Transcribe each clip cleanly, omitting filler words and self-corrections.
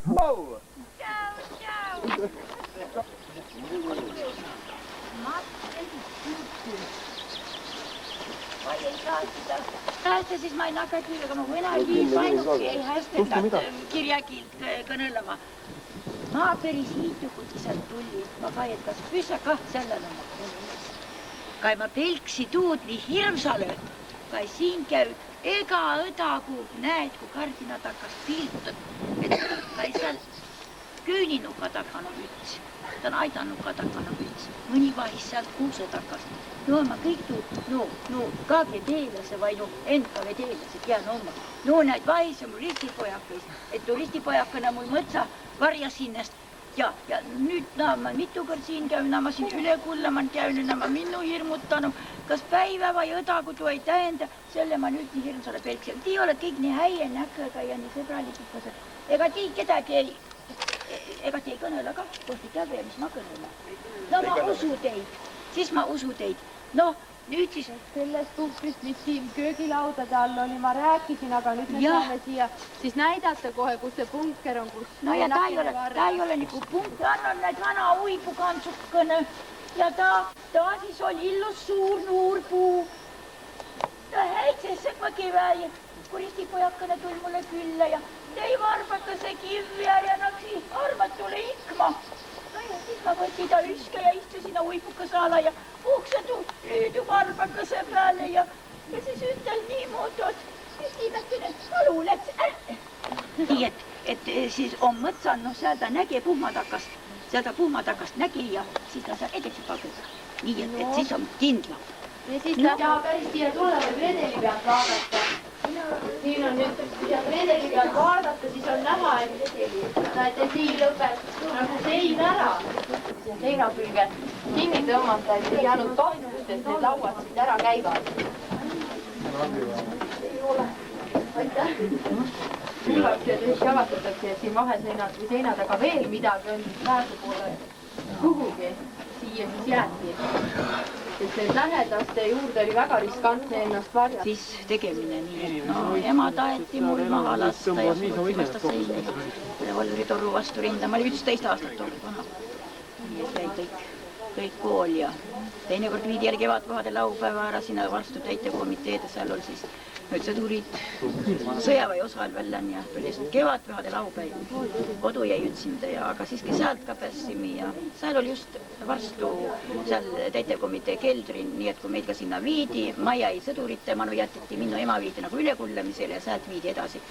Mau! Tšau! Näete, siis ma ei nakka küll, aga ma võin ainuke ei hästenda kirjakilt kõnelema. Ma päris hiitukuti sealt tullist, ma kai, et kas püssa kah sellele ma. Kai ma pelksi tuud nii hirmsale, kai siin käy ega õdagu näed, kui kardinad hakkas piltad. Et kai seal küüninuka takana üts. Ta on aidanuka takana üts. Mõni vahis sealt kuuse takas. No ma kõik tuud, no KGB-lase vai no NKVD-lase tean oma. No näid vahis on turistipojakais, et turistipojakana mul mõtsa varja sinnast. Ja nüüd ma mitu kord siin käyn, ma siin üle kullaman käyn, ma minnu hirmutanu. Kas päivä vai õdagu tuo ei tähenda, selle ma nüüd nii hirmsale pelksin. Tii oled kõik nii häie näköga ja nii sõbralikud. Ega tii kedagi ei kõnele ka, koos ei käve, mis ma kõnele. No ma usu teid, siis ma usu teid. No, nüüd siis... Sellest puhkust, mis siin köögilaudade all oli, ma rääkisin, aga nüüd me saame siia siis näidata kohe, kus see punker on, kus... No ja ta ei ole nagu punker, annan näid vana uibukantsukene ja ta siis oli illus suur nuurpuu. Ta häitsesse kui kevää, kuristipojakene tuli mulle külla ja tei varbakase kivjär ja naksi arvad tule ikma. No ja siis ma võtsin ta üske ja istu sinna uibukase ala ja uksetu lüüdu varbakase peale ja siis ütel niimoodi, et viimekene alu läks ära. Nii, et siis on mõtsan, no seal ta nägi puhmatakast nägi ja siis ta seal edasi pagõda. Nii, et siis on kindla. Ja siis ta päris siia tule või redeli pealt vaadata. Siin on nüüd, kui sealt redeli pealt vaadata, siis on näha, et siin lõpeb nagu sein ära. Siia seina külge kinni tõmmata, et ei jäänud tohtust, et need lauad siit ära käivad. Ei ole. Aitäh. Külvaks ja tõesti avatatakse, et siin vaheseinad või seina taga veel midagi on, siis pääsu poole kuhugi siia siis jääti. Et see lähedaste juurde oli väga riskantne ennast varjata. Siis tegemine nii, no ema taeti mul maha lasta ja suuti vasta seina ja revolveritorru vastu rinda. Ma oli 11 aastat olnud vana. Nii et jäi kõik kool ja teinekord viidi jälle kevadpühade laupäeva ära sinna vastu täitekomiteede, seal oli siis nüüd sõdurid sõjaväe osal väljan ja tuli kevadpühade laupäev. Kodu jäi ütsinda ja aga siiski sealt ka päässime ja seal oli just vastu seal täitekomitee keldrin, nii et kui meid ka sinna viidi, ma jäi sõdurite, manu jätiti, minu ema viidi nagu ülekullamisele ja sealt viidi edasi.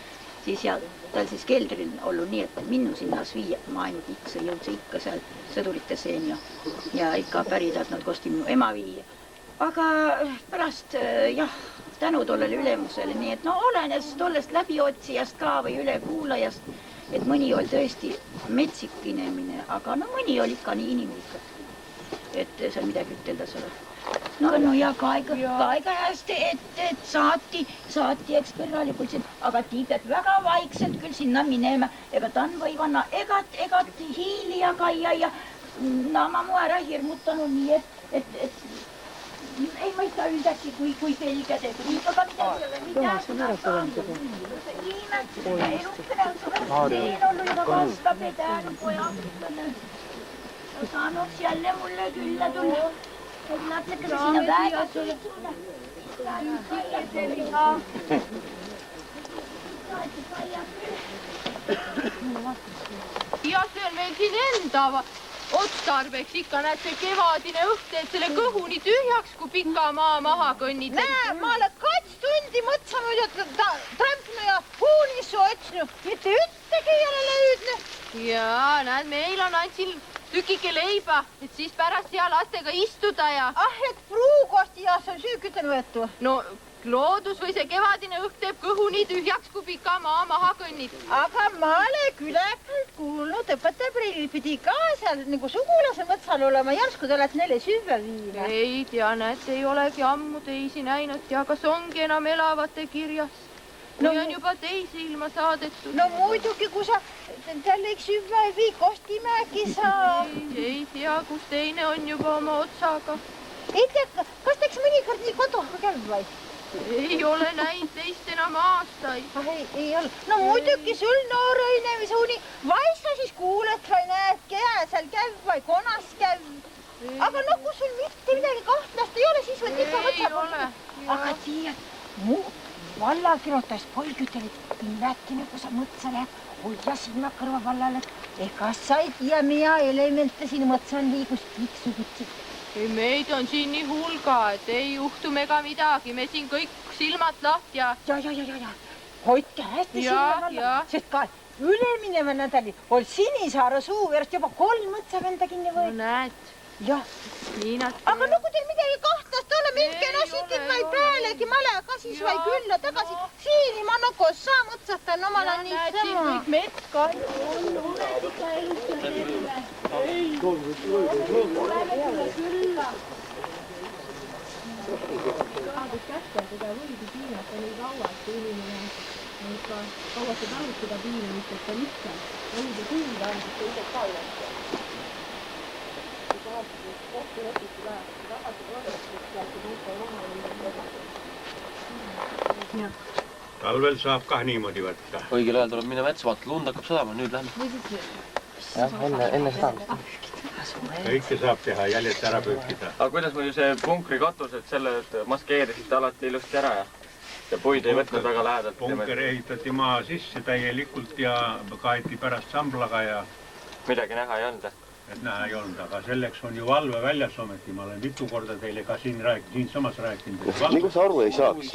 Siis ja tal siis keldril olnud nii, et minnu sinnas viia, ma ainult jõudse ikka seal sõdurite seen ja ikka päridad nad kosti minu ema viia. Aga pärast jah, tänu tollele ülemusele, nii et no olenes tollest läbiotsijast ka või ülekuulajast, et mõni oli tõesti metsik inemine, aga no mõni oli ikka nii inimlik, et seal midagi ütelda sulle. No ja kaega hästi, et saati eksperralikult, aga tiibed väga vaikselt küll sinna minema, ega ta on võivanna egat hiili ja kaia ja ma mu ära hirmutanud nii, et ei mõista üldäki, kui selge tegi, aga midagi siin ollu juba vastab edään pojad. Saanuks jälle mulle külla tulla. Et natleke sinna väga sulle. Ja see on meil siin enda otstarbeks ikka näed see kevadine õht, et selle kõhuni tühjaks, kui pika maa maha kõnnid. Näe, ma olen 2 tundi mõtsanud, et trämpnu ja huunissu otsnu. Mitte üttegi ei ole löydne. Jaa, näed, meil on ainult siin tükike leiba, et siis pärast hea lastega istuda ja... Et pruukosti ja see on süüküten võetu. No, loodus või see kevadine õht teeb kõhu nii tühjaks, kui pika maa maha kõnnid. Aga ma olen külekalt kuulnud, õpetaja prill pidi ka seal nagu sugulase mõtsal olema. Järsku te olete neile süve viima. Ei tea, näed, ei olegi ammu teisi näinud ja kas ongi enam elavate kirjas. Kui on juba teisi ilma saadetud. No muidugi, kui sa tälle üks süve ei vii, Kostimäeki saa. Ei tea, kus teine on juba oma otsaga. Ei tea, kas teeks mõnikord nii koduga käib või? Ei ole näinud teist enam aastaid. Ei ole. No muidugi sul noore inimese uni vai seal kirotas poig ütlesid, Pinnätti nagu sa mõtsa läheb, hoia sinna kõrva vallale. Ega sa ei tea, mida elemente siin mõtsan liigus tiksugutsi. Meid on siin nii hulga, et ei juhtu mega midagi. Me siin kõik silmad lahti ja... Ja. Hoidke hästi silmad alla, sest ka ülemineva nädali oli Sinisaare suuverst juba 3 mõtsavenda kinni võetud. No näed. Jah. Aga nagu teil midagi kahtlast ole, minke nosikin ma ei päälegi malega siis vai külla tagasi. Siini ma nagu saa mõtsatan omale nii sama. Siin kõik mets kahju on, uledika elust ja terve. Ei, tuleme külla. Saadus kätte teda võidi piinata nii kaua, et inimene on ikka kaua see talus seda piinamist, et ta lihtsalt võidi kuulda andis teised ka üles. Talvel saab kah niimoodi võtta. Õigel ajal tuleb minna metsa vaata, lund hakkab sadama, nüüd lähme. Jah, enne seda. Kõike saab teha, jäljed ära pühkida. Aga kuidas muidu see punkri katused selle maskeerisite alati ilusti ära ja puid ei võtnud väga lähedalt? Punker ehitati maa sisse täielikult ja kaeti pärast samblaga ja... Midagi näha ei olnud? Et näha ei olnud, aga selleks on ju valve väljas ometi. Ma olen mitu korda teile ka siin samas rääkinud. Nagu sa aru ei saaks.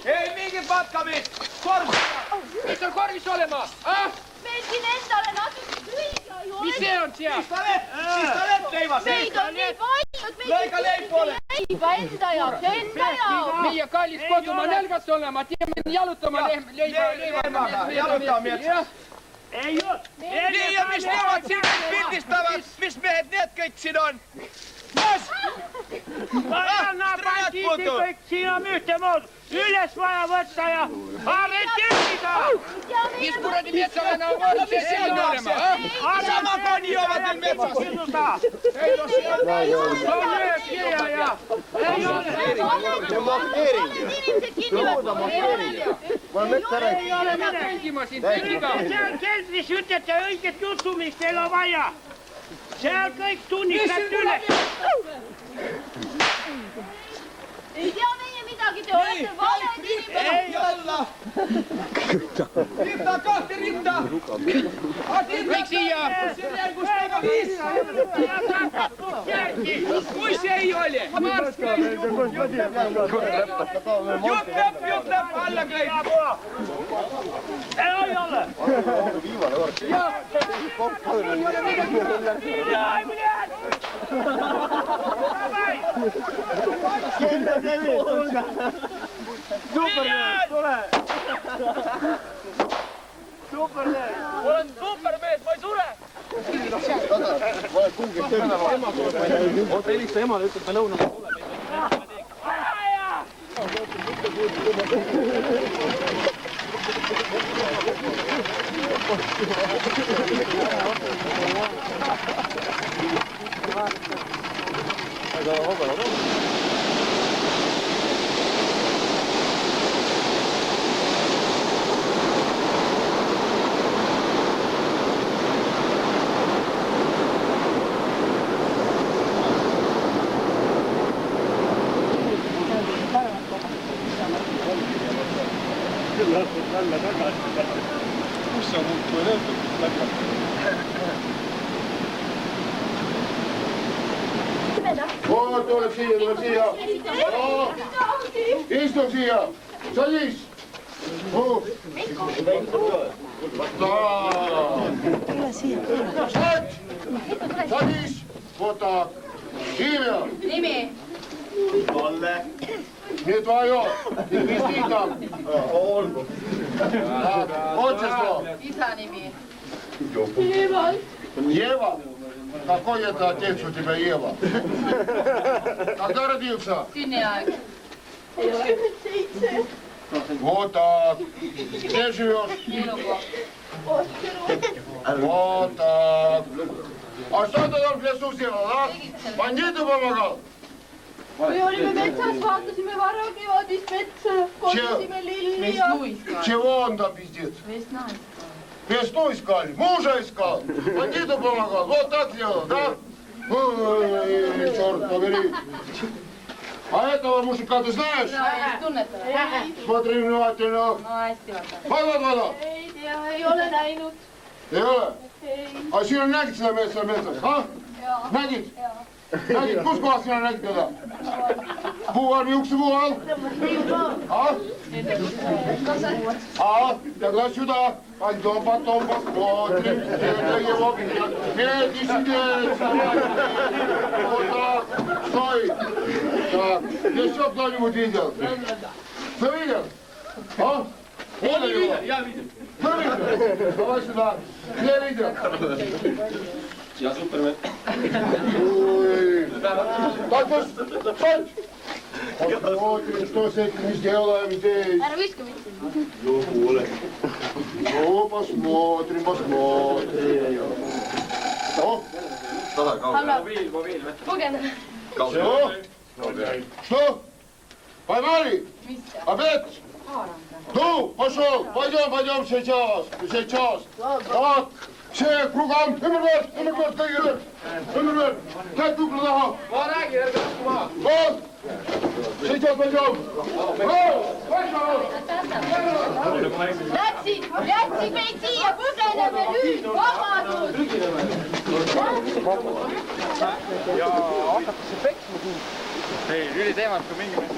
Ei mingit matkamist! Mis on korvis olema? Meilkin endale natuke süüa ju. Mis see on seal? Pistolet leivas! Meid on nii paljud, Lõika leib poole! leiba enda jaoks. Meie kallis kodumaa nälgas olema, teeme jalutama leivaga. Jalutame, et... Ei ole! Nii ja mis teevad siin pildistavad? Mis mehed need kõik siin on? Kas? Bandiiti kõik siin on ühtemoodi. Üles vaja võtta ja arreteerida! Mis kuradi metsavana on see siin olema? Sama koni joovad meil metsas! Ei ole see! On löökiä ja... Ei ole! See on markeering. Ma olen metsa rääkinud. Ei ole midagi. Seal keldris ütlete õiget juttu, mis teil on vaja. Seal kõik tunnistab üle. Ei tea meie midagi, te olete valed inimesed. Ei olla! Rinta, kahte rinta! Kõik siia! Kui see ei ole? Jutt lõpp, alla kõik! Ei ole! Supermees, tule! Supermees! Olen supermees, ma ei sure! Ma olen kuhugi tööle vaja. Oota, helista emale, ütleb, me lõunale tuleb. Kus sa muutui lõpetust läkad? Tuleb siia. Istu siia. Sadis. Sadis. Võta. Siivia. Nimi? Kalle. Nüüd vaja. Kristiina. Olgu. Otsest loo. Isa nimi? Jeva. какой это отец у тебя, Ева? Когда родился? Sünniaeg. 47. Вот так. Где живешь? Вот так. А что ты там в лесу сделал, а? Бандиту помогал? Me olime metsas, vaatasime varakevadist metsa, korjasime lilli ja... Чего он там пиздец? Весну искали, мужа искал, бандиту помогал, вот так делал, да? Ой, черт побери. А этого мужика ты знаешь? Смотри внимательно. Вода. Ei tea, ei ole näinud. Ei ole? Aga sina nägid seda metsas, ha? Nägid? Nägid, kus kohas sina nägid teda? Puu all, juukse puu all? Тогда сюда. Пойдем потом посмотрим, где его бьет. Нет, не сидеть. Вот так. Стой. Так. Еще кто-нибудь видел? Кто видел? А? Он видел? Я видел. Кто видел? Давай сюда. Где видел? Я Супермен. Ой. Так, стой. Посмотрим, что с этим сделаем здесь. Ну, посмотрим. Что? Все? Что? Поймали? Опять? Ну, пошел. Пойдем сейчас. Так. Все кругом. Ümber kõigile. Käed kukla taha. Ma räägin, ärge lasku maha. Вот. Сейчас пойдем. Lätsid meid siia, põgeneme nüüd, vabadus! Ja hakatakse peksma siin. Ei, üli teemat, kui mingi mees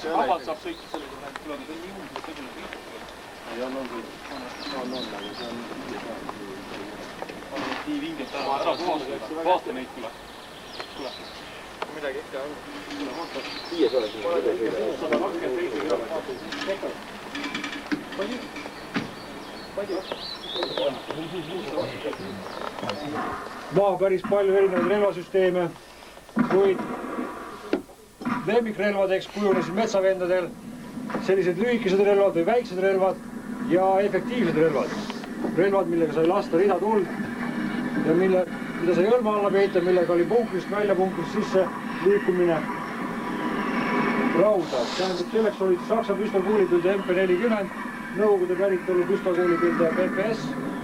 on vabalt saab sõita selle, kui nad tulevad nii juurde, tegelikult ja nii vingelt ära vaata neid, tule. Midagi ikka on. Viies oleks. 127. Maa päris palju erinevaid relvasüsteeme, kuid lemmikrelvadeks kujunesid metsavendadel sellised lühikesed relvad või väiksed relvad ja efektiivsed relvad. Relvad, millega sai lasta ridatuld ja mida sai hõlma alla peita, millega oli punkrist välja, punkrist sisse liikumine rauda. Tähendab, selleks olid Saksa püstolkuulipilde MP40, Nõukogude päritolu püstolkuulipilde PPS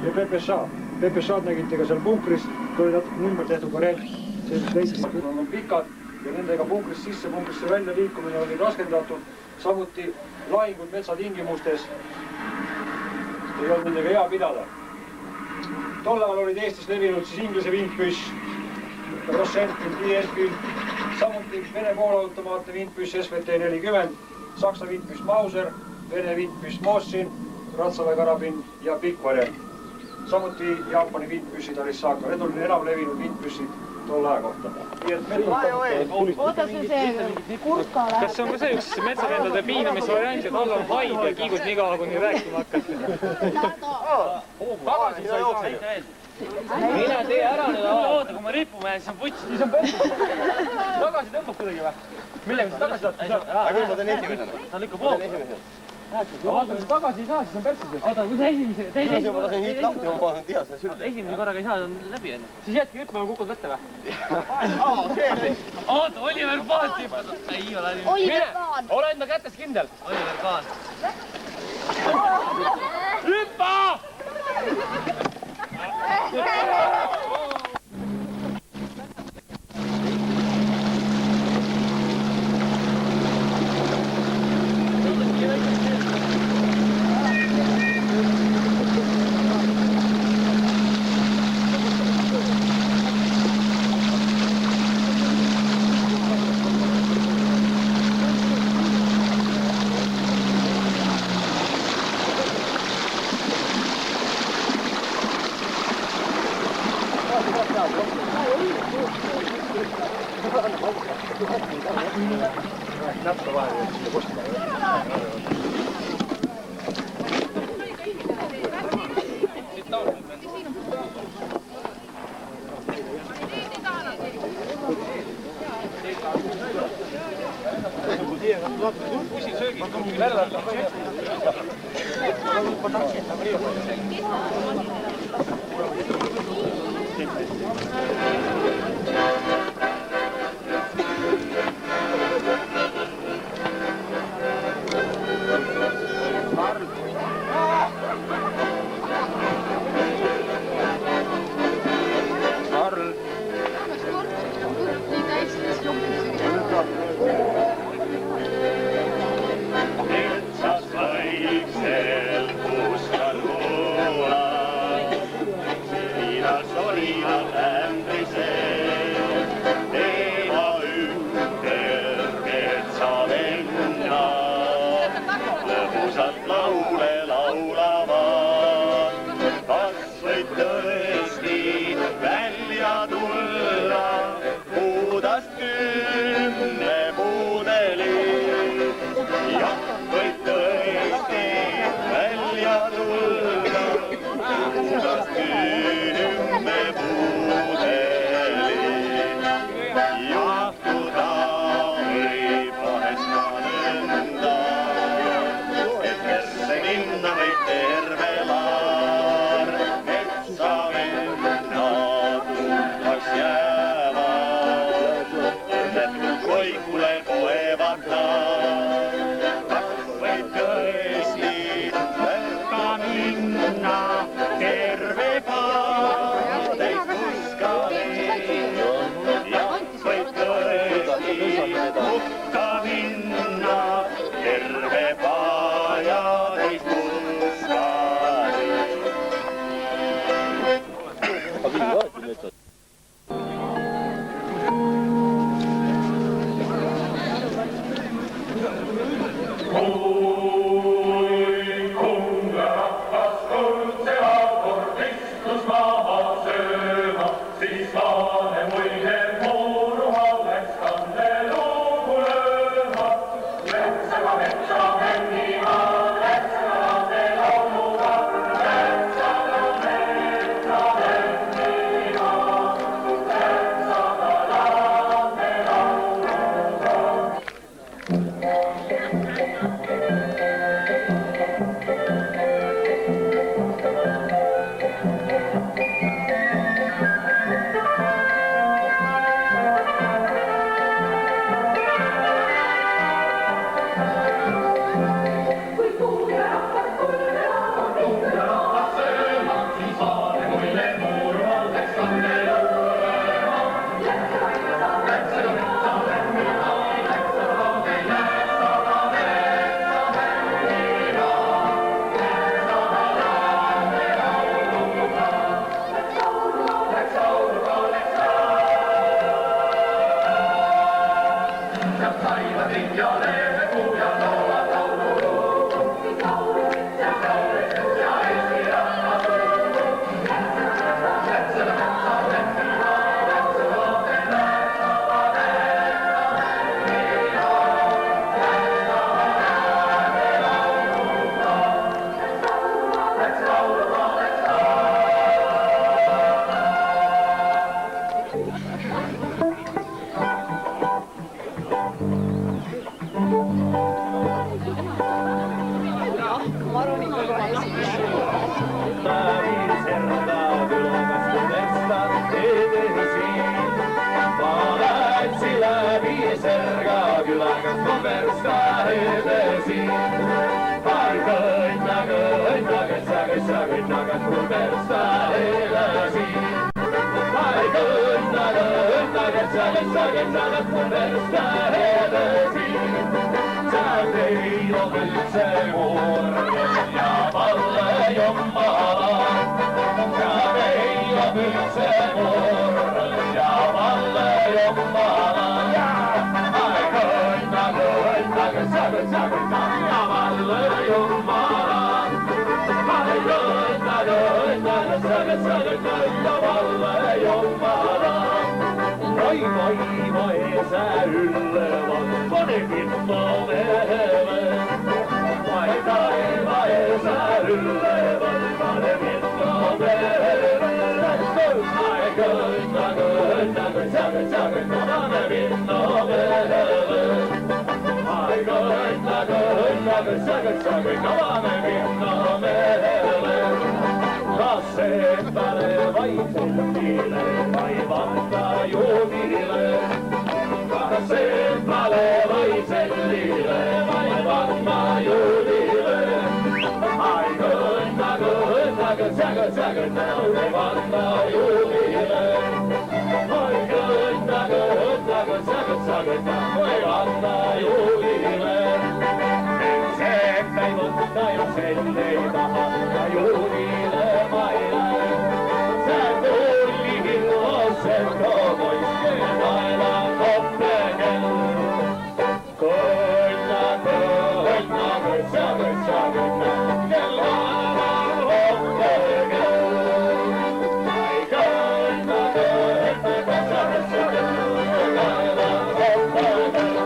ja PPSA. PPSA-d nägite ka seal punkris, oli natuke ümber tehtud variant, sellised väikesed on pikad ja nendega punkrist sisse, punkrisse välja liikumine oli raskendatud. Samuti lahingud metsatingimustes ei olnud nendega hea pidada. Tol ajal olid Eestis levinud siis Inglise vintpüss, Rosenfield, Enfield, samuti Vene poolautomaatne vintpüss SVT-40, Saksa vintpüss Mauser, Vene vintpüss Mosin, Ratsaväe karabin ja pikk variant. Samuti Jaapani vintpüssid Arisaka, need olid enam levinud vintpüssid tol aja kohta. Oota see kurskale. Kas see on ka see üks metsavendade piinamisvariant, et all on haid ja kiigud nii kaua, kuni rääkima hakkad? Tagasi sa jooksid. Mine tee ära nüüd. Oota, kui ma rippuma jään, siis on puts. Siis on pöörs. Tagasi tõmbab kuidagi või? Millega sa tagasi saad? Aga ma teen esimesena. Ta lükkab hoogu. Vaata, kui tagasi ei saa, siis on pärtsis. Oota, kui sa esimese... Ma tasin hiit lahti, ma panen tihas. Esimese korraga ei saa, on läbi enne. Siis jätki hüppama, kukud vette või? Oota, Oliver Kaan tippad. Ei ole. Oliver Kaan. Ole enda kätes kindel. Oliver Kaan. Hüppa! Saga, Valle Jomala. Moi moi moi sä yllevan, pane pitto mehele. Vai taivaan sä yllevan, pane pitto mehele. Ai köntä, säkä, pane pitto mehele. Ai köntä, säkä, pane pitto mehele. Kasseet päälle vaitseltille, vai vanta juomille. Kasseet päälle vaitseltille, vai vanta juomille. Ai köntä, säkä, vai vanta juomille. Ai köntä, säkä, vai vanta juomille. Sen ei mutta jos sen ei taha, ja juomille maille. Sä tullihin sen tomoiskeen aina koppeken. Koina, säkä, kellaan koppeken. Ai koina, säkä, kellaan koppeken.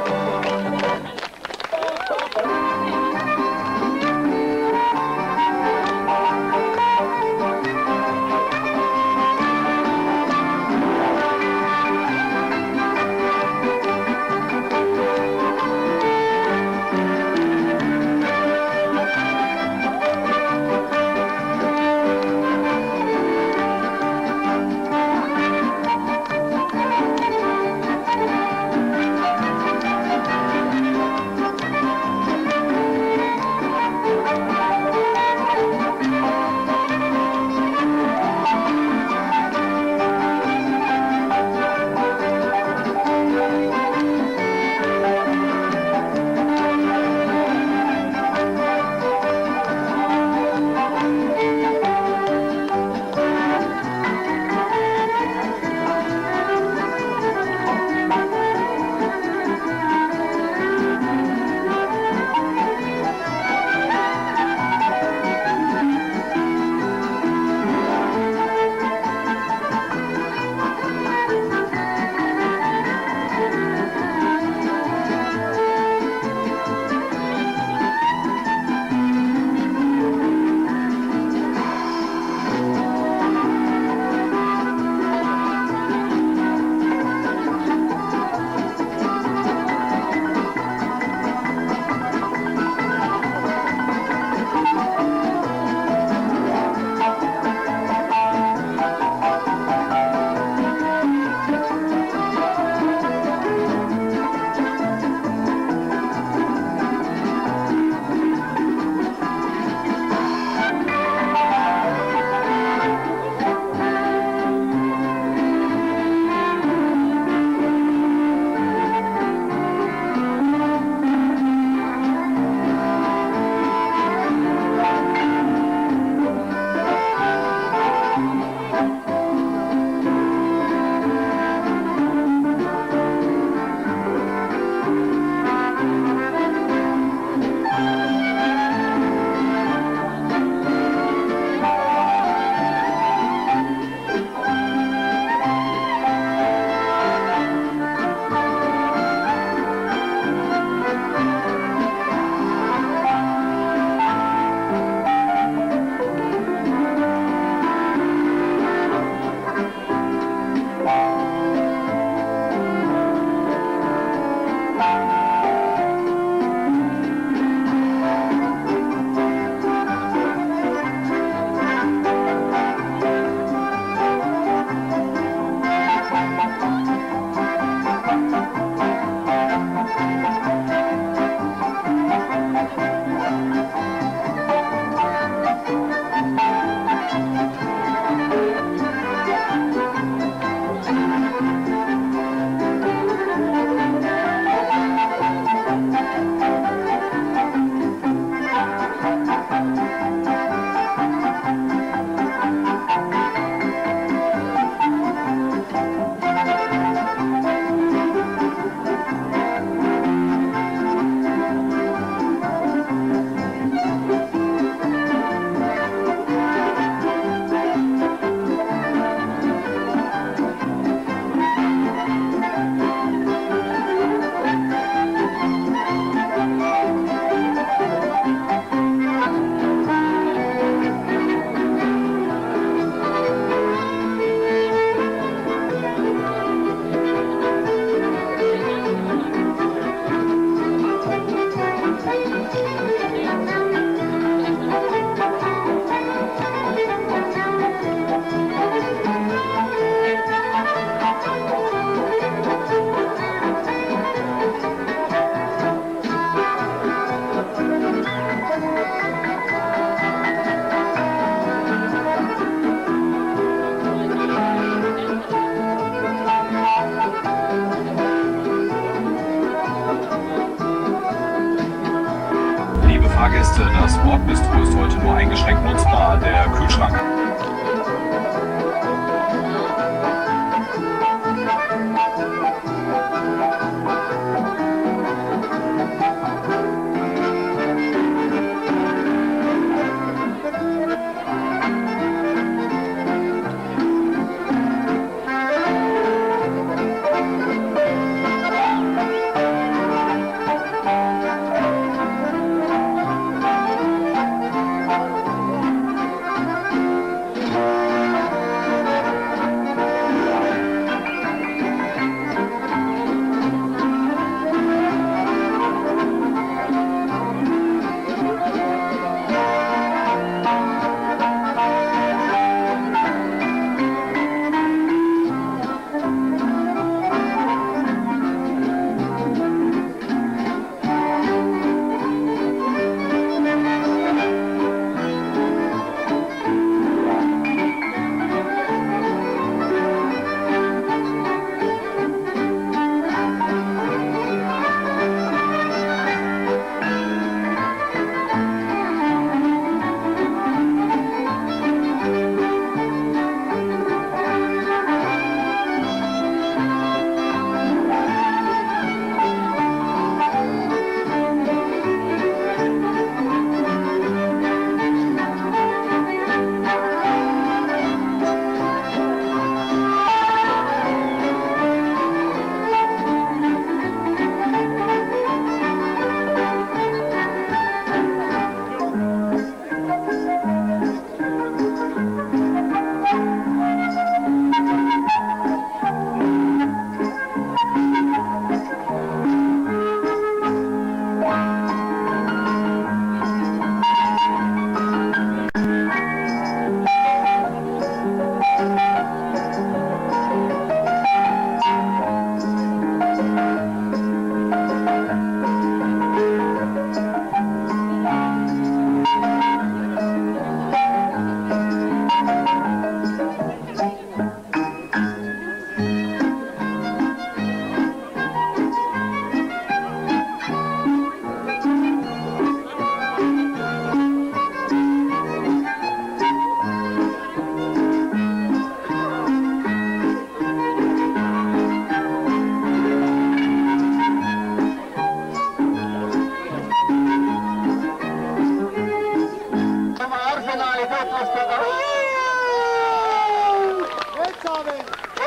Fahrgäste, das Bordbistro ist heute nur eingeschränkt nutzbar. Der Kühlschrank.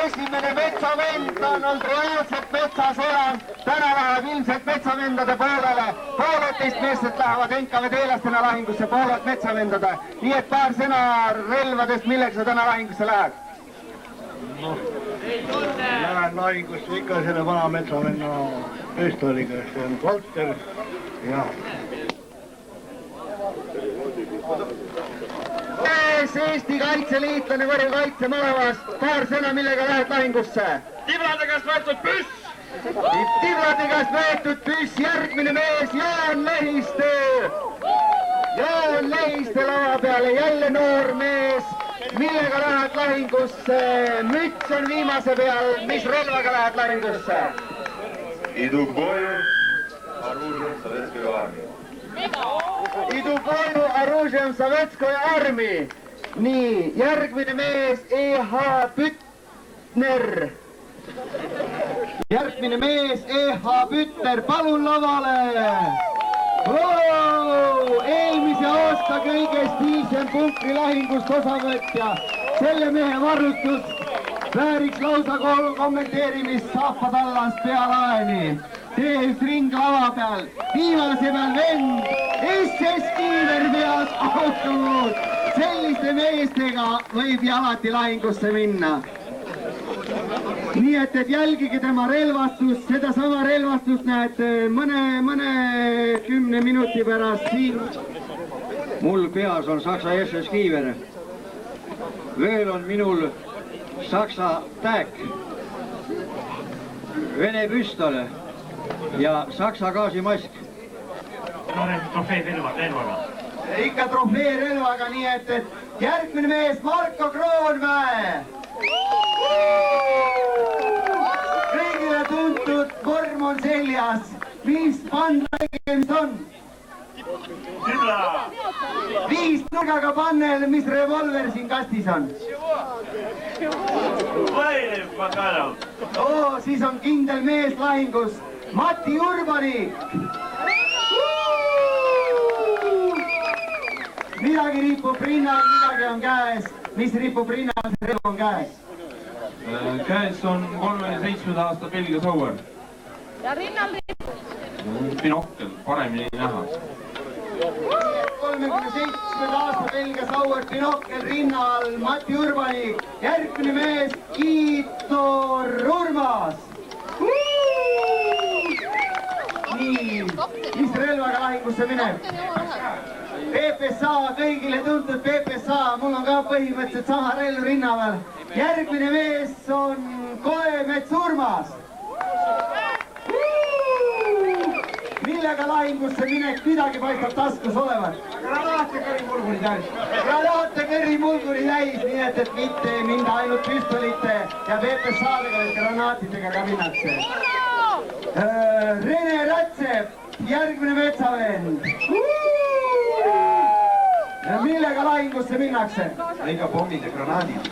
Esimene metsavend on olnud reaalselt metsasõja. Täna läheb ilmselt metsavendade poolele. Pooleteist meestest lähevad NKVD-lastena lahingusse, pooled metsavendade. Nii et paar sõna relvadest, millega sa täna lahingusse lähed? Lähen lahingusse ikka selle vana metsavenna püstoliga, see on Volter ja... Eesti kaitseliitlane varjukaitse mõlemast. Paar sõna, millega lähed lahingusse? Tiblade käest võetud püss! Tiblade käest võetud püss, järgmine mees Jaan Lehiste. Jaan Lehiste lava peale, jälle noor mees. Millega lähed lahingusse? Müts on viimase peal, mis relvaga lähed lahingusse? Idu boju, Оружием Советской армии. Idu boju, Оружием Советской armii. Nii, järgmine mees E.H. Pütner. Järgmine mees E.H. Pütner, palun lavale. Eelmise aasta kõige stiilsem punkri lahingust osavõtja. Selle mehe varustus vääriks lausa kommenteerimist Saapa-Tallast pealaeni. Tee üks ring lava peal. Viimase peal vend SS Kiiver peas autod. Selliste meestega võib alati lahingusse minna. Nii et jälgige tema relvastust, seda sama relvastust näete mõne 10 minuti pärast siin. Mul peas on Saksa SS Kiiver. Veel on minul Saksa Täk, Vene püstol ja Saksa gaasimask. Trofeerelvaga. Ikka trofeerelvaga, nii et järgmine mees Marko Kroonmäe. Kõigile tuntud vorm on seljas. Mis band tegemist on? 5 nurgaga pannel, mis revolver siin kastis on? Oo, siis on kindel mees lahingus, Mati Urbanik. Midagi ripub rinnal, midagi on käes. Mis ripub rinnal, see relv on käes? Käes on 37 aasta Belgia Sauer. Ja rinnal ripub? Binokkel, paremini näha. 37 aasta Belgia Sauer, binokkel rinnal, Mati Urbanik. Järgmine mees, Kiitor Urmas. Nii, mis relvaga lahingusse mineb? PPSA, kõigile tuntud PPSA, mul on ka põhimõtteliselt sama relv rinna peal. Järgmine mees on Koemets Urmas. Millega lahingusse minek, midagi paistab taskus olevat. Granaate kõrimulguri täis. Granaate kõrimulguri täis, nii et mitte minna ainult püstolite ja PPSA-dega, vaid granaatidega ka minnakse. Rene Rätsep, järgmine metsavend. Millega lahingusse minnakse? Ega pommid ja granaadid.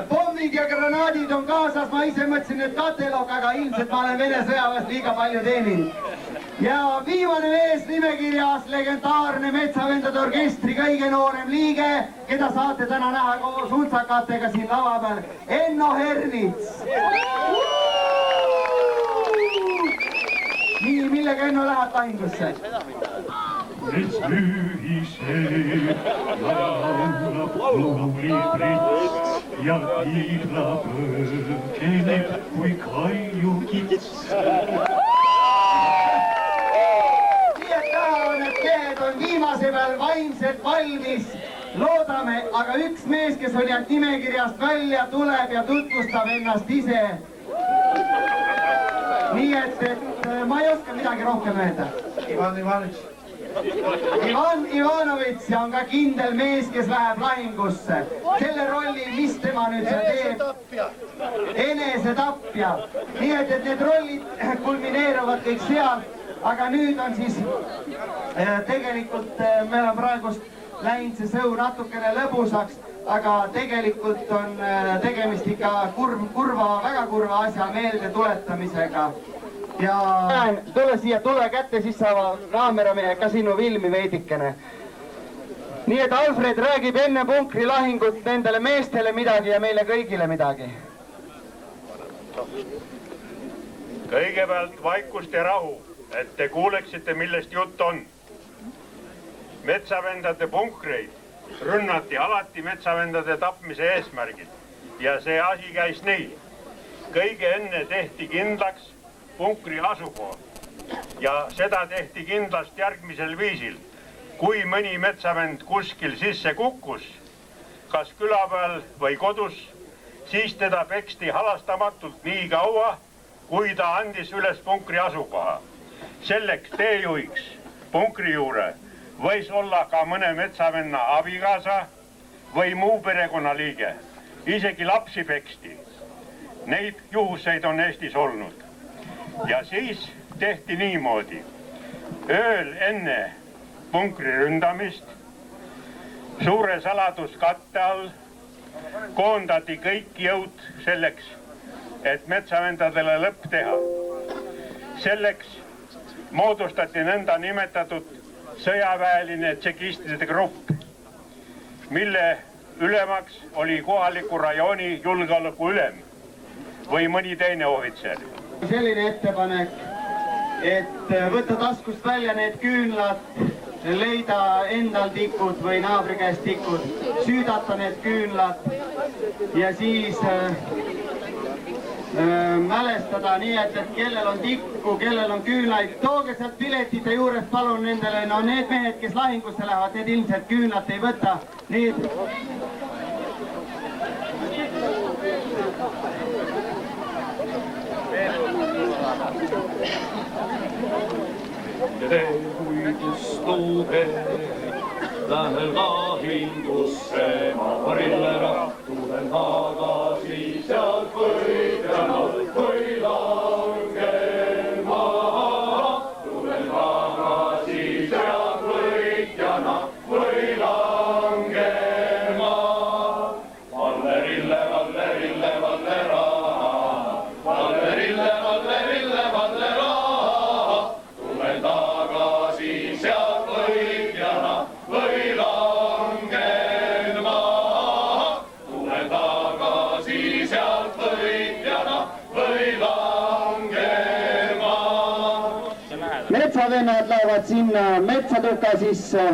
Pommid ja granaadid on kaasas, ma ise mõtlesin, et katelog, aga ilmselt ma olen Vene sõjaväes liiga palju teeninud. Ja viimane mees nimekirjas, legendaarne Metsavendade orkestri kõige noorem liige, keda saate täna näha koos untsakatega siin lava peal, Enno Hernits. Nii, millega Enno läheb lahingusse? Mets lühiseb ja laulab luuliprits ja tiiblab õõkeneb kui kalju kits. Nii et tahan, et mehed on viimase peal vaimselt valmis. Loodame, aga üks mees, kes on jäänud nimekirjast välja, tuleb ja tutvustab ennast ise. Nii et ma ei oska midagi rohkem öelda. Ivan Ivanovits on ka kindel mees, kes läheb lahingusse. Selle rolli, mis tema nüüd seal teeb? Enesetapja. Nii et need rollid kulmineeruvad kõik seal, aga nüüd on siis tegelikult, meil on praegust läinud see sõu natukene lõbusaks, aga tegelikult on tegemist ikka väga kurva asja meelde tuletamisega. Ja tule siia, tule kätte, siis saavad kaameramehe ka sinu filmi veidikene. Nii et Alfred räägib enne punkri lahingut nendele meestele midagi ja meile kõigile midagi. Kõigepealt vaikust ja rahu, et te kuuleksite, millest jutt on. Metsavendade punkreid rünnati alati metsavendade tapmise eesmärgil ja see asi käis nii. Kõige enne tehti kindlaks punkri asukoha ja seda tehti kindlast järgmisel viisil. Kui mõni metsavend kuskil sisse kukkus, kas küla peal või kodus, siis teda peksti halastamatult nii kaua, kui ta andis üles punkri asukoha. Selleks teejuhiks punkri juure võis olla ka mõne metsavenna abikaasa või muu perekonnaliige. Isegi lapsi peksti. Neid juhuseid on Eestis olnud. Ja siis tehti niimoodi. Ööl enne punkri ründamist suure saladuskatte all koondati kõik jõud selleks, et metsavendadele lõpp teha. Selleks moodustati nõnda nimetatud sõjaväeline tšekistide grupp, mille ülemaks oli kohaliku rajooni julgeoleku ülem või mõni teine ohvitser. Selline ettepanek, et võtta taskust välja need küünlad, leida endal tikud või naabri käest tikud, süüdata need küünlad ja siis mälestada nii, et kellel on tikku, kellel on küünlaid. Tooge sealt piletite juures palun nendele, no need mehed, kes lahingusse lähevad, need ilmselt küünlat ei võta. Nii... Tere, kuidas tooge, lähen lahingusse, ma varille rahtulen aga siis sealt võidjanud või langen maha. Rahtulen aga siis sealt võidjanud. vennad lähevad sinna metsatuka sisse.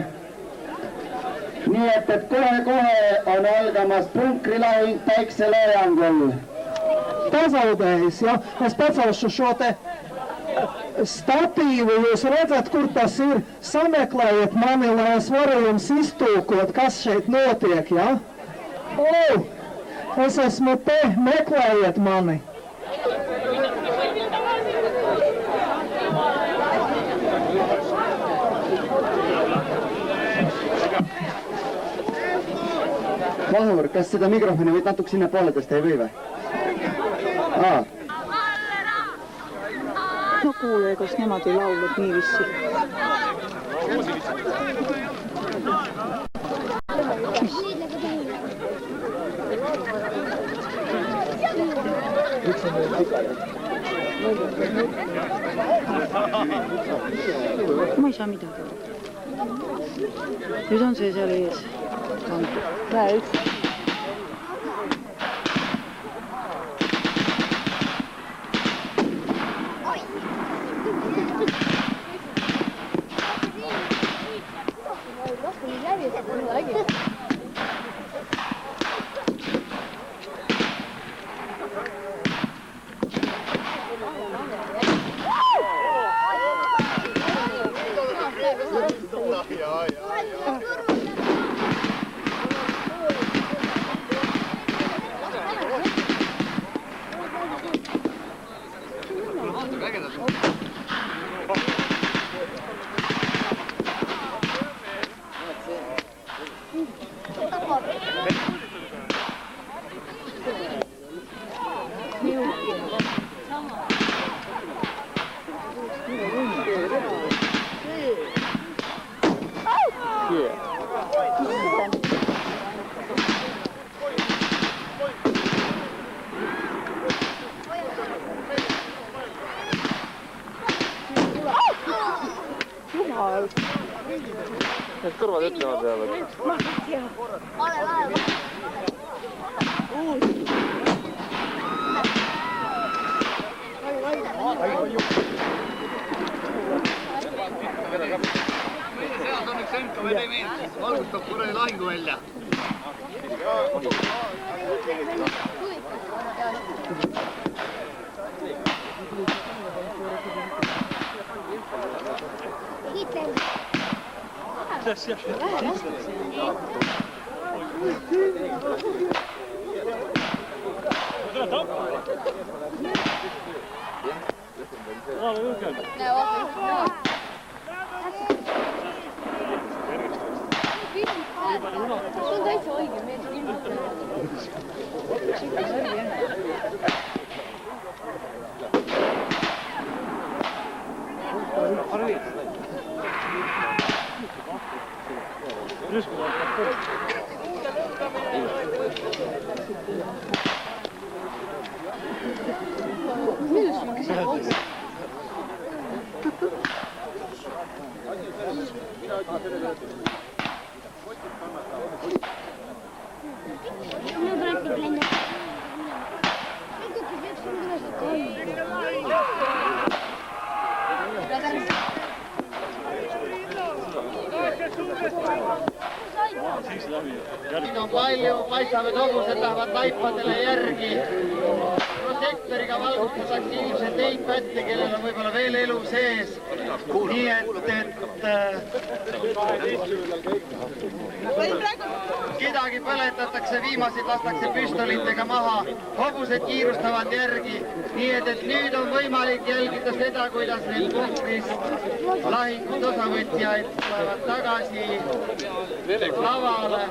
Nii et kohe-kohe on algamas punkrilahing päikseloojangul. Tazaudes, ja es pacelšu šo te statīvu, jūs redzat, kur tas ir, sameklējiet mani, lai es varu jums iztūkot, kas šeit notiek, ja? O, es esmu te, meklējiet mani. Vahur, kas seda mikrofoni võid natuke sinna poole tõsta, ei või või? No kuule, kas nemad ei laulnud niiviisi? Ma ei saa midagi. Nüüd on see seal ees. Näe üks. Need kõrvad ütlevad peale. Ole laeva. Sealt on üks MK veel ei meeldi, valgustab kuradi lahingu välja. See on täitsa õige mees. Siin on palju, paistavad hobused lähevad laipadele järgi. Prožektoriga valgustatakse ilmselt neid pätte, kellel on võib-olla veel elu sees. Nii et kedagi põletatakse, viimaseid lastakse püstolitega maha. Hobused kiirustavad järgi. Nii et nüüd on võimalik jälgida seda, kuidas need punkris lahingud osavõtjaid tulevad tagasi lavale.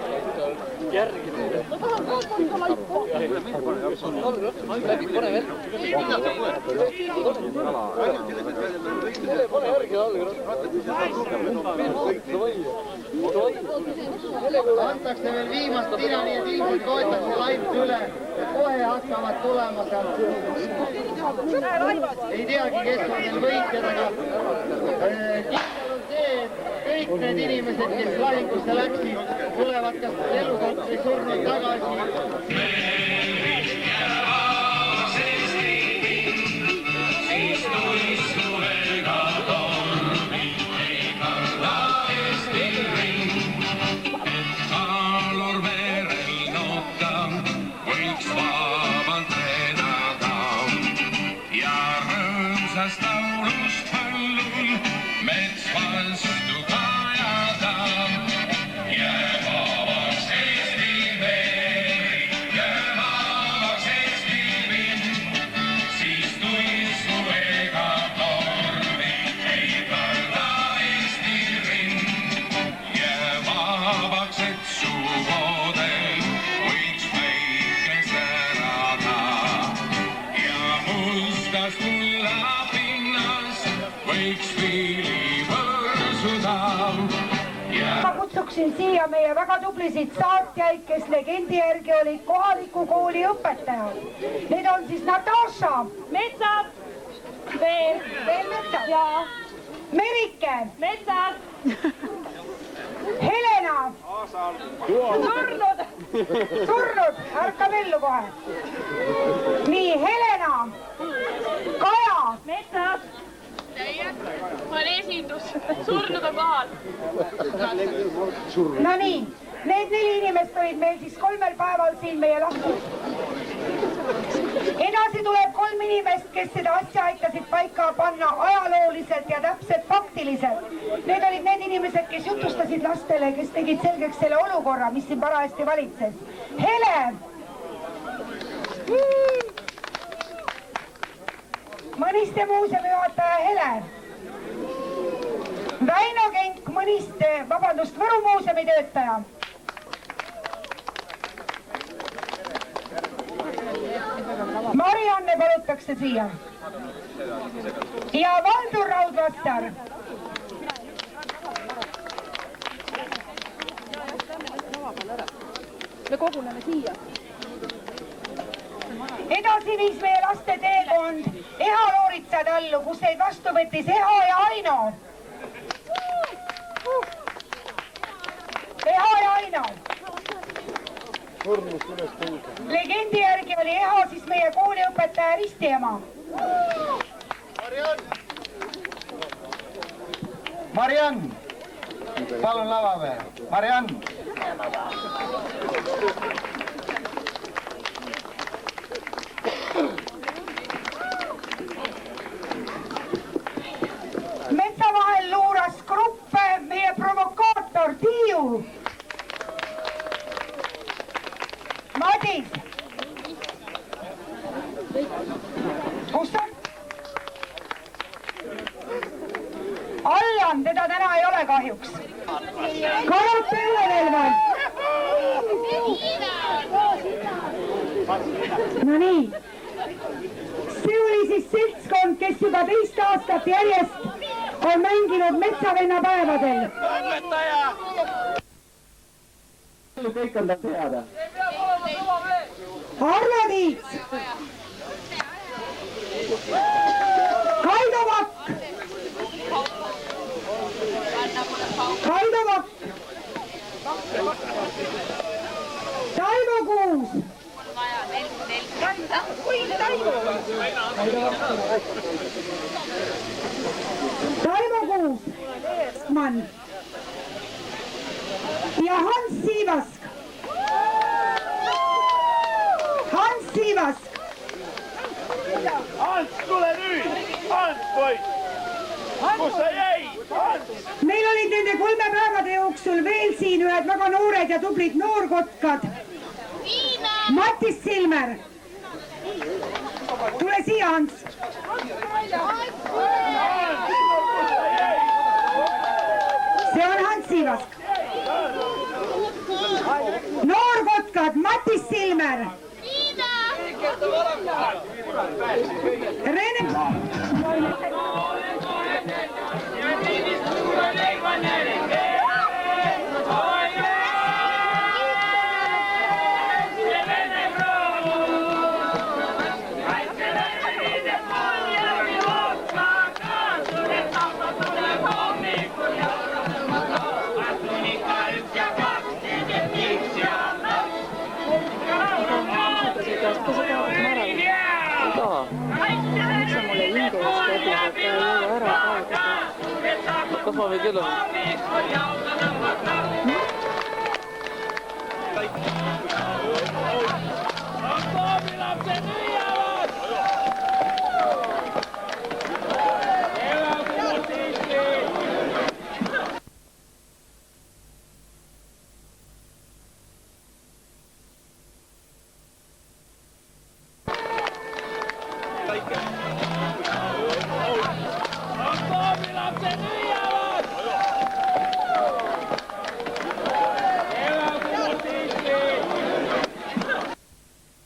Antakse veel viimast tina, nii et ilmselt koetakse laipt üle ja kohe hakkavad tulema sealt. Ei teagi, kes on veel võitjad, aga kindel on see, et kõik need inimesed, kes lahingusse läksid, tulevad kas elukord või surnud tagasi. Siis tulis suvel ka torm. kutsuksin siia meie väga tublisid saatjaid, kes legendi järgi olid kohaliku kooli õpetajad. Need on siis Natasha. Metsad. Veel Metsad. Ja. Merike. Metsad. Helena. Surnud, ärkab ellu kohe. Nii, Helena. Kaja. Metsad. Ma olen esindus, surnud on kohal. No nii, need 4 inimest olid meil siis 3 päeval siin meie lahkus. Edasi tuleb 3 inimest, kes seda asja aitasid paika panna ajalooliselt ja täpselt faktiliselt. Need olid need inimesed, kes jutustasid lastele, kes tegid selgeks selle olukorra, mis siin parajasti valitses. Hele! Mõniste muuseumi juhataja Hele. Väino Kenk, Võru muuseumi töötaja. Marianne palutakse siia. Ja Valdur Raudvastar. Me koguneme siia. Edasi viis meie laste teekond Eha Looritsade allu, kus neid vastu võttis Eha ja Aino. Eha ja Aino. Legendi järgi oli Eha siis meie kooliõpetaja ristiema. Mariann, palun lava peal. Mariann. Metsa vahel luuras gruppe meie provokaator Tiiu. Madis. Kus on? Allan, teda täna ei ole kahjuks. Karot peale veel või? No nii. See oli siis seltskond, kes juba 2 aastat järjest on mänginud metsavenna päevadel. Kõik on ta teada. Arno Tiits. Kaido Vakk. Kaido Vakk. Taivo Kuus. Taivo Kuus. Mann. Ja Hans Siivask. Hans Siivask. Hans, tule nüüd! Hans, poiss! Kus sa jäid? Hans! Meil olid nende 3 päevade jooksul veel siin ühed väga noored ja tublid noorkotkad. Mattis Silmer. Tule siia, Hans. See on Hans Siivask. Noorkotkad, Mattis Silmer. Rene. Kas ma või küll on? Lapsen